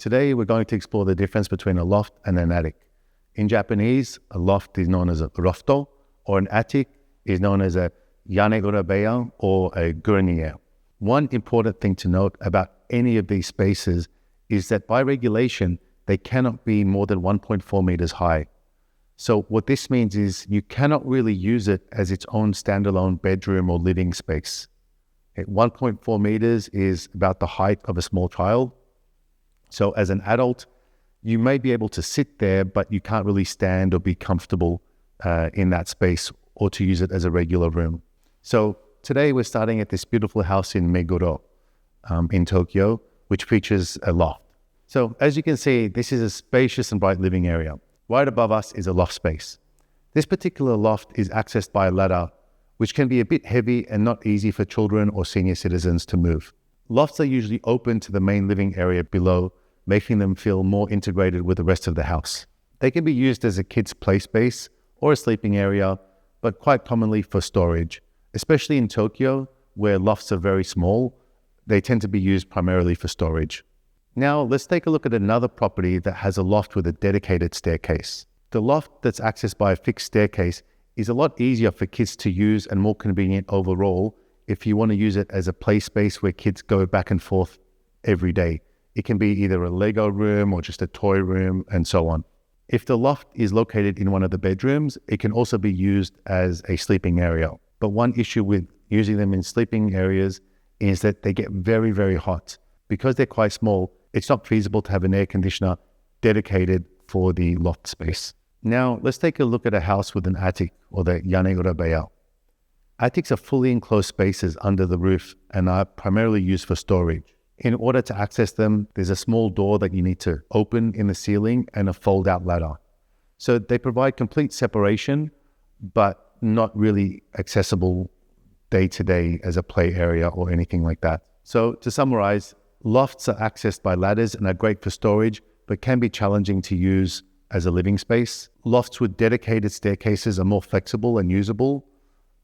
Today, we're going to explore the difference between a loft and an attic. In Japanese, a loft is known as a rofto, or an attic is known as a yanegurabeya or a grenier. One important thing to note about any of these spaces is that by regulation, they cannot be more than 1.4 meters high. So what this means is you cannot really use it as its own standalone bedroom or living space. At 1.4 meters is about the height of a small child. So as an adult, you may be able to sit there, but you can't really stand or be comfortable in that space or to use it as a regular room. So today we're starting at this beautiful house in Meguro in Tokyo, which features a loft. So as you can see, this is a spacious and bright living area. Right above us is a loft space. This particular loft is accessed by a ladder, which can be a bit heavy and not easy for children or senior citizens to move. Lofts are usually open to the main living area below, making them feel more integrated with the rest of the house. They can be used as a kid's play space or a sleeping area, but quite commonly for storage. Especially in Tokyo, where lofts are very small, they tend to be used primarily for storage. Now, let's take a look at another property that has a loft with a dedicated staircase. The loft that's accessed by a fixed staircase is a lot easier for kids to use and more convenient overall if you want to use it as a play space where kids go back and forth every day. It can be either a Lego room or just a toy room and so on. If the loft is located in one of the bedrooms, it can also be used as a sleeping area. But one issue with using them in sleeping areas is that they get very, very hot. Because they're quite small, it's not feasible to have an air conditioner dedicated for the loft space. Now, let's take a look at a house with an attic, or the yanegurabeya. Attics are fully enclosed spaces under the roof and are primarily used for storage. In order to access them, there's a small door that you need to open in the ceiling and a fold-out ladder. So they provide complete separation, but not really accessible day-to-day as a play area or anything like that. So to summarize, lofts are accessed by ladders and are great for storage, but can be challenging to use as a living space. Lofts with dedicated staircases are more flexible and usable,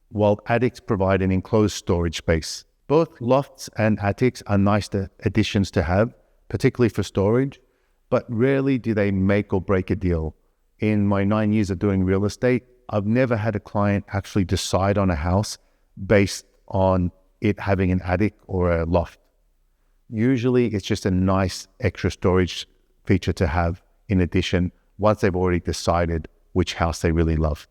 while attics provide an enclosed storage space. Both lofts and attics are nice additions to have, particularly for storage, but rarely do they make or break a deal. In my 9 years of doing real estate, I've never had a client actually decide on a house based on it having an attic or a loft. Usually it's just a nice extra storage feature to have in addition once they've already decided which house they really love.